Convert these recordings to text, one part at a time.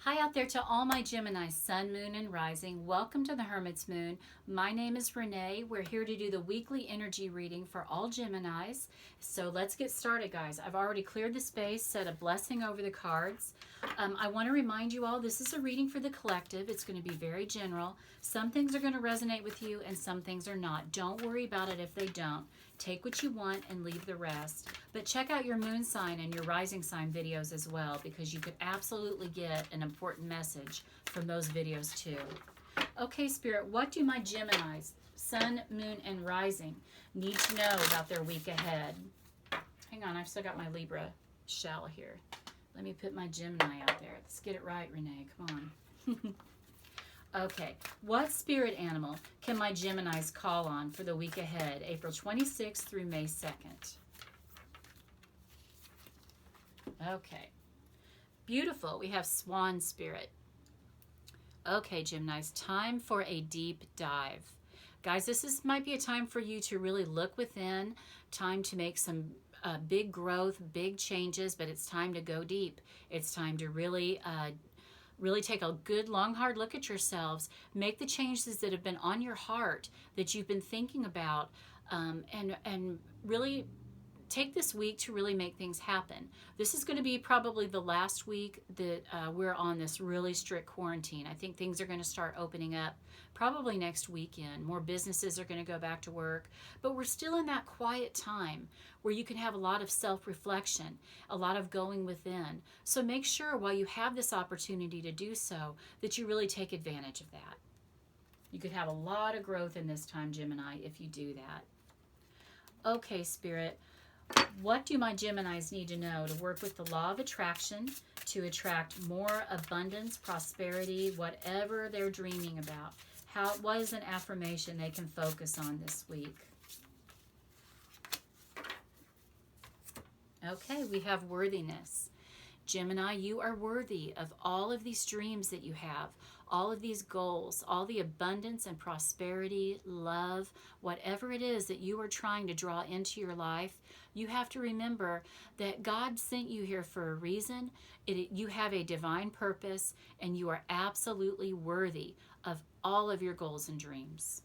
Hi out there to all my Gemini, Sun, Moon, and Rising. Welcome to the Hermit's Moon. My name is Renee. We're here to do the weekly energy reading for all Geminis. So let's get started, guys. I've already cleared the space, said a blessing over the cards. I want to remind you all, this is a reading for the collective. It's going to be very general. Some things are going to resonate with you and some things are not. Don't worry about it if they don't. Take what you want and leave the rest. But check out your moon sign and your rising sign videos as well, because you could absolutely get an important message from those videos too. Okay, Spirit, what do my Geminis, Sun, Moon, and Rising need to know about their week ahead? Hang on, I've still got my Libra shell here. Let me put my Gemini out there. Let's get it right, Renee. Come on. Okay, what spirit animal can my Geminis call on for the week ahead, April 26th through May 2nd? Okay, beautiful. We have Swan Spirit. Okay, Geminis, time for a deep dive. Guys, might be a time for you to really look within, time to make some big growth, big changes, but it's time to go deep. It's time to really take a good, long, hard look at yourselves. Make the changes that have been on your heart, that you've been thinking about, and really take this week to really make things happen. This is going to be probably the last week that we're on this really strict quarantine. I think things are going to start opening up probably next weekend. More businesses are going to go back to work, but we're still in that quiet time where you can have a lot of self-reflection, a lot of going within. So make sure while you have this opportunity to do so, that you really take advantage of that. You could have a lot of growth in this time, Gemini, if you do that. Okay, Spirit. What do my Geminis need to know to work with the law of attraction to attract more abundance, prosperity, whatever they're dreaming about? What is an affirmation they can focus on this week? Okay, we have worthiness. Gemini, you are worthy of all of these dreams that you have, all of these goals, all the abundance and prosperity, love, whatever it is that you are trying to draw into your life. You have to remember that God sent you here for a reason. You have a divine purpose, and you are absolutely worthy of all of your goals and dreams.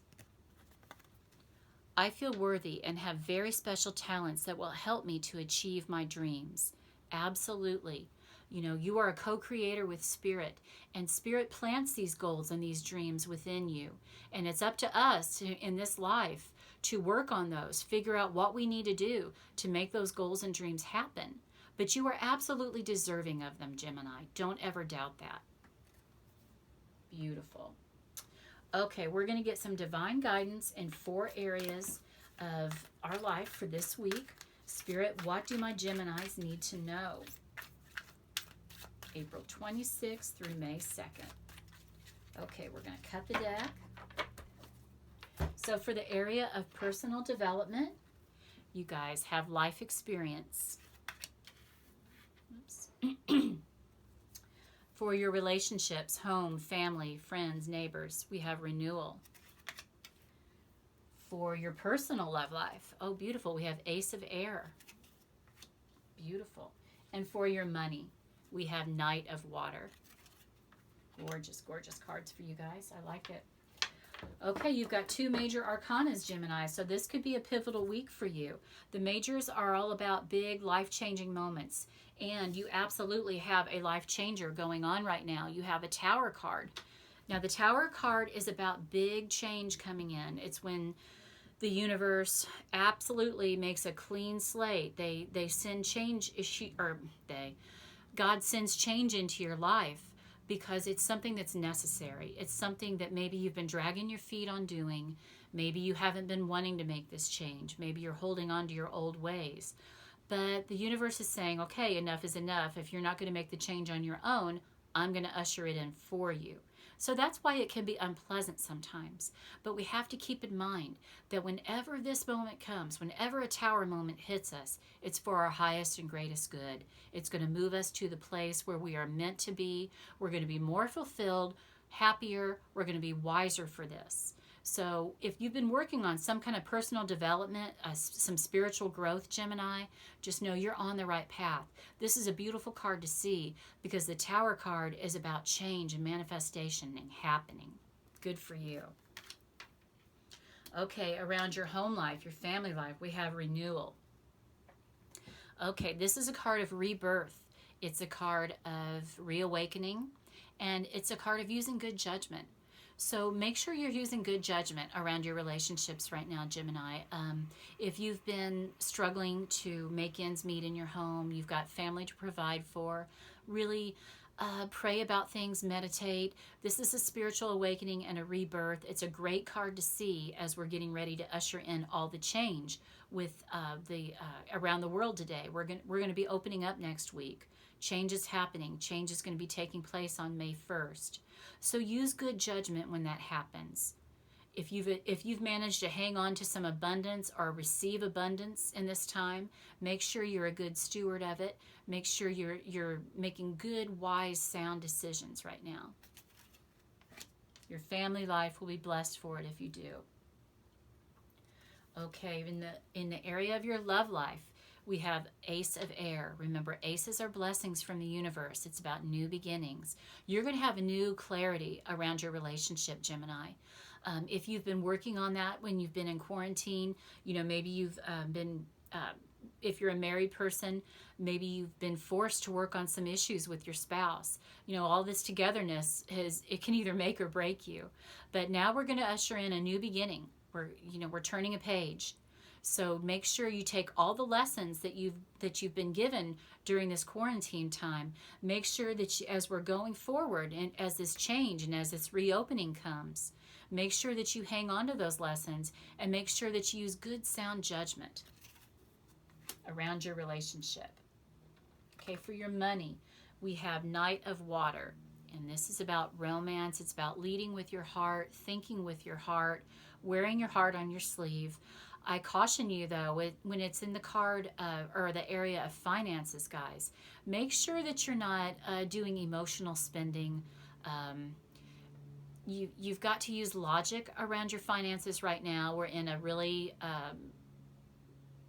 I feel worthy and have very special talents that will help me to achieve my dreams. Absolutely. You know, you are a co-creator with Spirit, and Spirit plants these goals and these dreams within you. And it's up to us in this life to work on those, figure out what we need to do to make those goals and dreams happen. But you are absolutely deserving of them, Gemini. Don't ever doubt that. Beautiful. Okay, we're going to get some divine guidance in 4 areas of our life for this week. Spirit, what do my Geminis need to know? April 26th through May 2nd. Okay, we're going to cut the deck. So for the area of personal development, you guys have life experience. Oops. For your relationships, home, family, friends, neighbors, we have renewal. For your personal love life, oh, beautiful, we have Ace of Air. Beautiful. And for your money, we have Knight of Water. Gorgeous, gorgeous cards for you guys. I like it. Okay, you've got 2 major arcanas, Gemini, so this could be a pivotal week for you. The majors are all about big, life-changing moments, and you absolutely have a life changer going on right now. You have a Tower card. Now, the Tower card is about big change coming in. It's when the universe absolutely makes a clean slate. They send change, God sends change into your life because it's something that's necessary. It's something that maybe you've been dragging your feet on doing. Maybe you haven't been wanting to make this change. Maybe you're holding on to your old ways. But the universe is saying, okay, enough is enough. If you're not going to make the change on your own, I'm going to usher it in for you. So that's why it can be unpleasant sometimes. But we have to keep in mind that whenever this moment comes, whenever a Tower moment hits us, it's for our highest and greatest good. It's going to move us to the place where we are meant to be. We're going to be more fulfilled, happier. We're going to be wiser for this. So if you've been working on some kind of personal development, some spiritual growth, Gemini, just know you're on the right path. This is a beautiful card to see because the Tower card is about change and manifestation and happening. Good for you. Okay, around your home life, your family life, we have renewal. Okay, this is a card of rebirth. It's a card of reawakening, and it's a card of using good judgment. So make sure you're using good judgment around your relationships right now, Gemini. If you've been struggling to make ends meet in your home, you've got family to provide for, really pray about things, meditate. This is a spiritual awakening and a rebirth. It's a great card to see as we're getting ready to usher in all the change with around the world today. We're going to be opening up next week. Change is happening. Change is going to be taking place on May 1st. So use good judgment when that happens. If you've managed to hang on to some abundance or receive abundance in this time, make sure you're a good steward of it. Make sure you're making good, wise, sound decisions right now. Your family life will be blessed for it if you do. Okay, in the area of your love life, we have Ace of Air. Remember, aces are blessings from the universe. It's about new beginnings. You're going to have a new clarity around your relationship, Gemini. If you've been working on that when you've been in quarantine, maybe you've if you're a married person, maybe you've been forced to work on some issues with your spouse. All this togetherness, it can either make or break you. But now we're going to usher in a new beginning. We're turning a page. So make sure you take all the lessons that you've been given during this quarantine time. Make sure that as we're going forward and as this change and as this reopening comes, make sure that you hang on to those lessons and make sure that you use good, sound judgment around your relationship. Okay, for your money, we have Knight of Water. And this is about romance. It's about leading with your heart, thinking with your heart, wearing your heart on your sleeve. I caution you, though, when it's in the card or the area of finances, guys, make sure that you're not doing emotional spending. You've got to use logic around your finances right now. We're in a really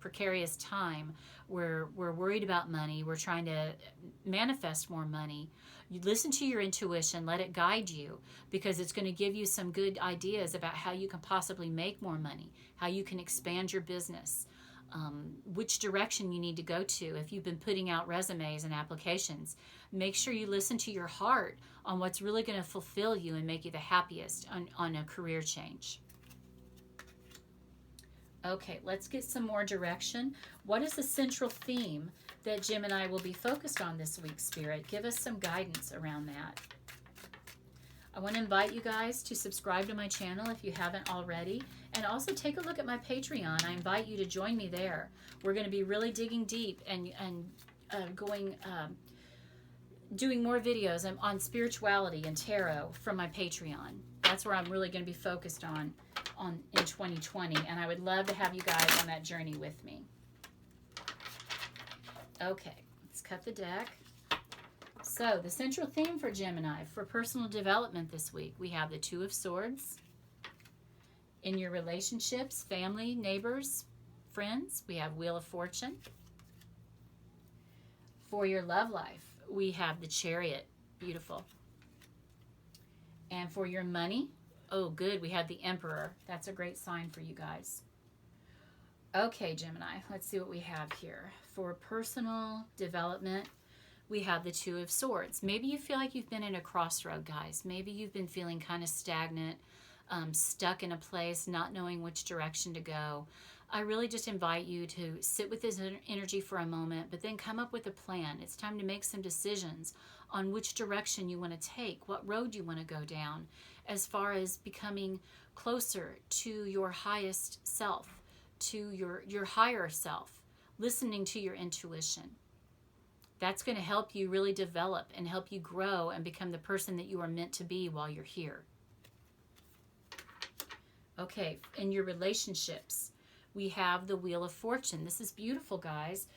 precarious time where we're worried about money. We're trying to manifest more money. You listen to your intuition, let it guide you, because it's going to give you some good ideas about how you can possibly make more money, how you can expand your business, which direction you need to go to. If you've been putting out resumes and applications, make sure you listen to your heart on what's really going to fulfill you and make you the happiest on a career change. Okay, let's get some more direction. What is the central theme that Gemini will be focused on this week, Spirit? Give us some guidance around that. I want to invite you guys to subscribe to my channel if you haven't already, and also take a look at my Patreon. I invite you to join me there. We're going to be really digging deep and doing more videos on spirituality and tarot from my Patreon. That's where I'm really going to be focused on in 2020, and I would love to have you guys on that journey with me. Okay, let's cut the deck. So the central theme for Gemini for personal development this week, we have the Two of Swords. In your relationships, family, neighbors, friends, we have Wheel of Fortune. For your love life, we have the Chariot. Beautiful. And for your money, oh good, we have the Emperor. That's a great sign for you guys. Okay, Gemini, let's see what we have here. For personal development, we have the Two of Swords. Maybe you feel like you've been in a crossroad, guys. Maybe you've been feeling kind of stagnant, stuck in a place, not knowing which direction to go. I really just invite you to sit with this energy for a moment, but then come up with a plan. It's time to make some decisions on which direction you want to take, what road you want to go down, as far as becoming closer to your highest self, to your higher self, listening to your intuition. That's going to help you really develop and help you grow and become the person that you are meant to be while you're here. Okay, in your relationships, we have the Wheel of Fortune. This is beautiful, guys.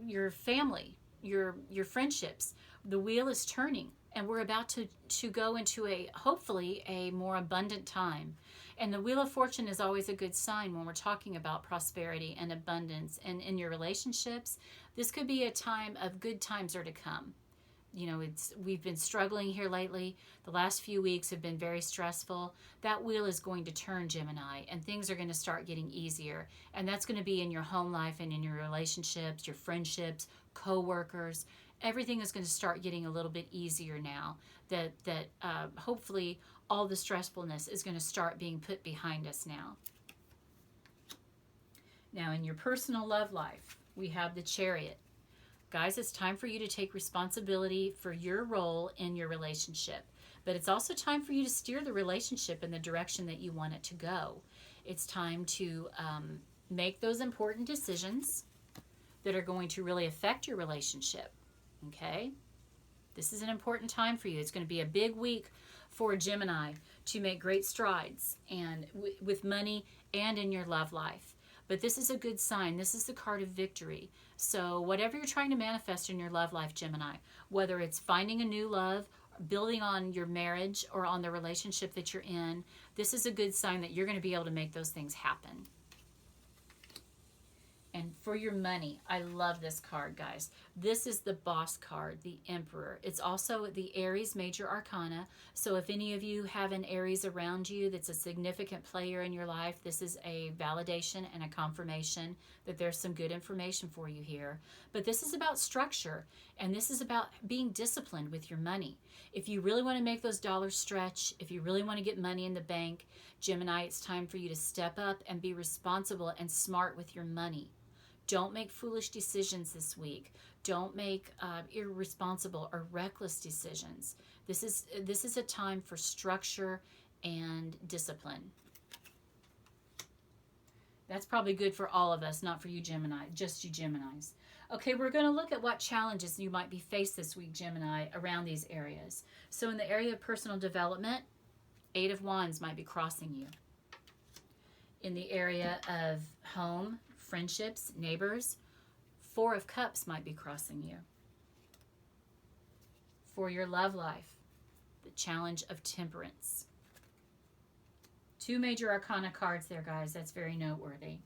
Your family, your friendships, the wheel is turning. And we're about to go into hopefully a more abundant time. And the Wheel of Fortune is always a good sign when we're talking about prosperity and abundance. And in your relationships, this could be a time of good times are to come. You know, we've been struggling here lately. The last few weeks have been very stressful. That wheel is going to turn, Gemini, and things are going to start getting easier. And that's going to be in your home life and in your relationships, your friendships, co-workers. Everything is going to start getting a little bit easier now. That hopefully all the stressfulness is going to start being put behind us now. Now, in your personal love life, we have the Chariot. Guys, it's time for you to take responsibility for your role in your relationship. But it's also time for you to steer the relationship in the direction that you want it to go. It's time to make those important decisions that are going to really affect your relationship. Okay? This is an important time for you. It's going to be a big week for Gemini to make great strides and with money and in your love life. But this is a good sign. This is the card of victory. So whatever you're trying to manifest in your love life, Gemini, whether it's finding a new love, building on your marriage, or on the relationship that you're in, this is a good sign that you're going to be able to make those things happen. And for your money, I love this card, guys. This is the Boss card, the Emperor. It's also the Aries Major Arcana. So if any of you have an Aries around you that's a significant player in your life, this is a validation and a confirmation that there's some good information for you here. But this is about structure, and this is about being disciplined with your money. If you really want to make those dollars stretch, if you really want to get money in the bank, Gemini, it's time for you to step up and be responsible and smart with your money. Don't make foolish decisions this week. Don't make irresponsible or reckless decisions. This is a time for structure and discipline. That's probably good for all of us, not for you Gemini, just you Geminis. Okay, we're going to look at what challenges you might be faced this week, Gemini, around these areas. So in the area of personal development, 8 of Wands might be crossing you. In the area of home, friendships, neighbors, 4 of Cups might be crossing you. For your love life, the challenge of Temperance. 2 major arcana cards there, guys. That's very noteworthy.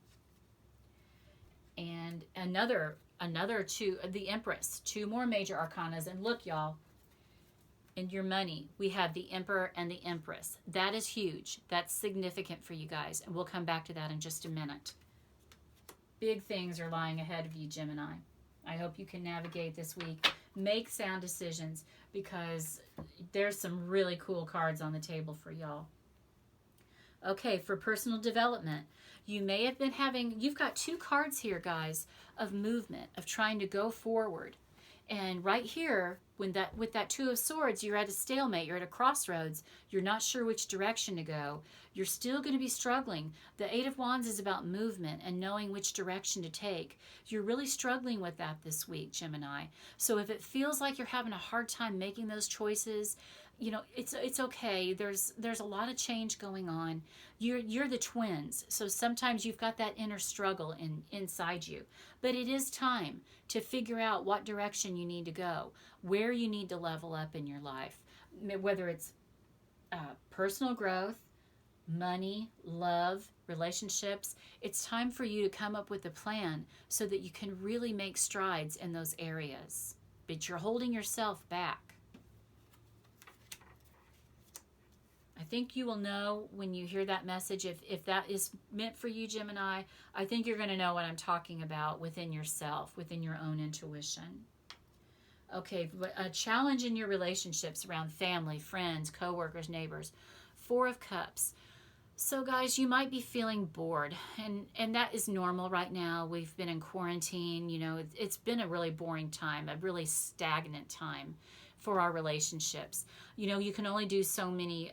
And another 2, the Empress. 2 more major arcanas. And look, y'all, in your money, we have the Emperor and the Empress. That is huge. That's significant for you guys. And we'll come back to that in just a minute. Big things are lying ahead of you, Gemini. I hope you can navigate this week. Make sound decisions because there's some really cool cards on the table for y'all. Okay, for personal development, you may have been you've got 2 cards here, guys, of movement, of trying to go forward. And right here, with that 2 of Swords, you're at a stalemate, you're at a crossroads, you're not sure which direction to go. You're still going to be struggling. The 8 of Wands is about movement and knowing which direction to take. You're really struggling with that this week, Gemini. So if it feels like you're having a hard time making those choices, you know, it's okay. There's a lot of change going on. You're the twins, so sometimes you've got that inner struggle inside you. But it is time to figure out what direction you need to go, where you need to level up in your life, whether it's personal growth, money, love, relationships. It's time for you to come up with a plan so that you can really make strides in those areas. But you're holding yourself back. I think you will know when you hear that message if that is meant for you, Gemini. I think you're going to know what I'm talking about within yourself, within your own intuition. Okay, a challenge in your relationships around family, friends, co-workers, neighbors. 4 of Cups. So guys, you might be feeling bored, and that is normal right now. We've been in quarantine. You know, it's been a really boring time, a really stagnant time for our relationships. You know, you can only do so many,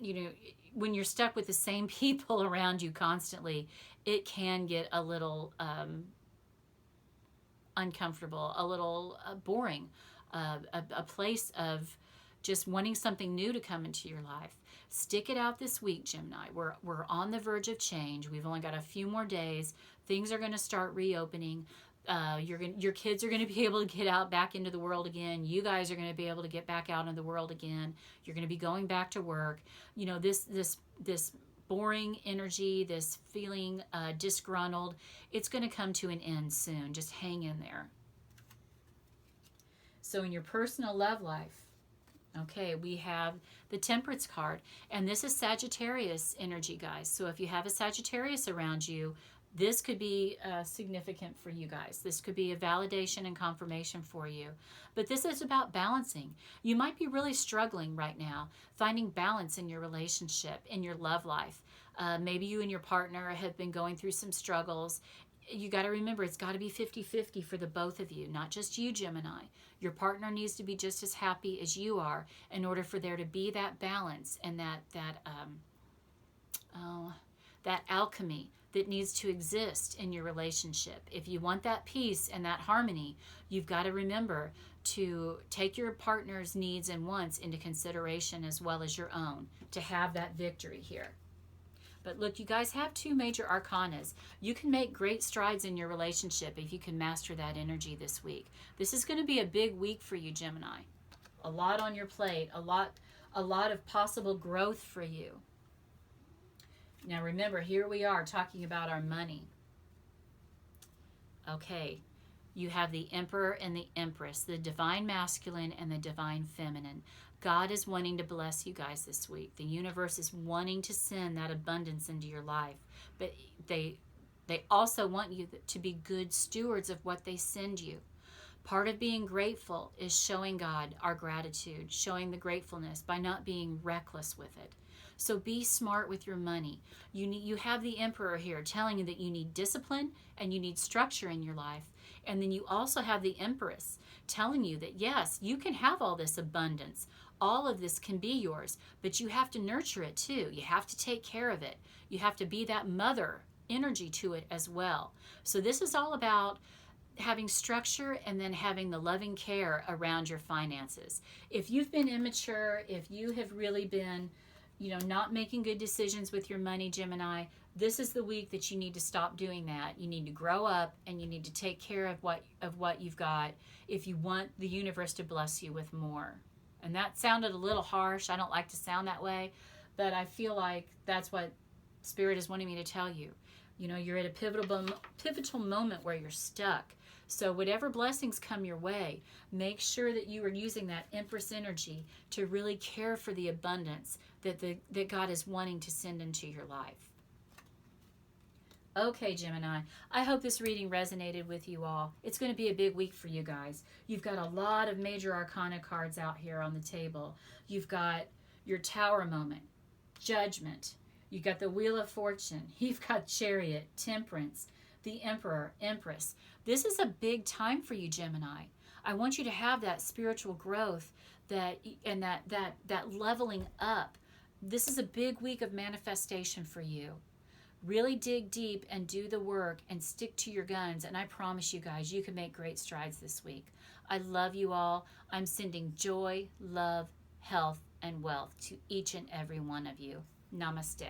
you know, when you're stuck with the same people around you constantly, it can get a little uncomfortable, a little boring, a place of just wanting something new to come into your life. Stick it out this week, Gemini. We're on the verge of change. We've only got a few more days. Things are going to start reopening. Your kids are going to be able to get out back into the world again. You guys are going to be able to get back out into the world again. You're going to be going back to work. You know, this boring energy, this feeling disgruntled, it's going to come to an end soon. Just hang in there. So in your personal love life, okay, we have the Temperance card, and this is Sagittarius energy, guys. So if you have a Sagittarius around you, this could be significant for you guys. This could be a validation and confirmation for you. But this is about balancing. You might be really struggling right now, finding balance in your relationship, in your love life. Maybe you and your partner have been going through some struggles. You got to remember, it's got to be 50-50 for the both of you, not just you, Gemini. Your partner needs to be just as happy as you are in order for there to be that balance and that alchemy that needs to exist in your relationship. If you want that peace and that harmony, you've got to remember to take your partner's needs and wants into consideration as well as your own to have that victory here. But look, you guys have two major arcanas. You can make great strides in your relationship if you can master that energy this week. This is going to be a big week for you, Gemini. A lot on your plate, a lot of possible growth for you. Now remember, here we are talking about our money. Okay, you have the Emperor and the Empress, the divine masculine and the divine feminine. God is wanting to bless you guys this week. The universe is wanting to send that abundance into your life. But they also want you to be good stewards of what they send you. Part of being grateful is showing God our gratitude, showing the gratefulness by not being reckless with it. So be smart with your money. You have the Emperor here telling you that you need discipline and you need structure in your life. And then you also have the Empress telling you that, yes, you can have all this abundance. All of this can be yours, but you have to nurture it too. You have to take care of it. You have to be that mother energy to it as well. So this is all about having structure and then having the loving care around your finances. If you've been immature, if you have really been, not making good decisions with your money, Gemini, this is the week that you need to stop doing that. You need to grow up and you need to take care of what you've got if you want the universe to bless you with more. And that sounded a little harsh. I don't like to sound that way, but I feel like that's what Spirit is wanting me to tell you. You're at a pivotal moment where you're stuck. So whatever blessings come your way, make sure that you are using that Empress energy to really care for the abundance that God is wanting to send into your life. Okay, Gemini, I hope this reading resonated with you all. It's going to be a big week for you guys. You've got a lot of major arcana cards out here on the table. You've got your Tower moment, Judgment. You've got the Wheel of Fortune. You've got Chariot, Temperance, the Emperor, Empress. This is a big time for you, Gemini. I want you to have that spiritual growth and that leveling up. This is a big week of manifestation for you. Really dig deep and do the work and stick to your guns. And I promise you guys, you can make great strides this week. I love you all. I'm sending joy, love, health, and wealth to each and every one of you. Namaste.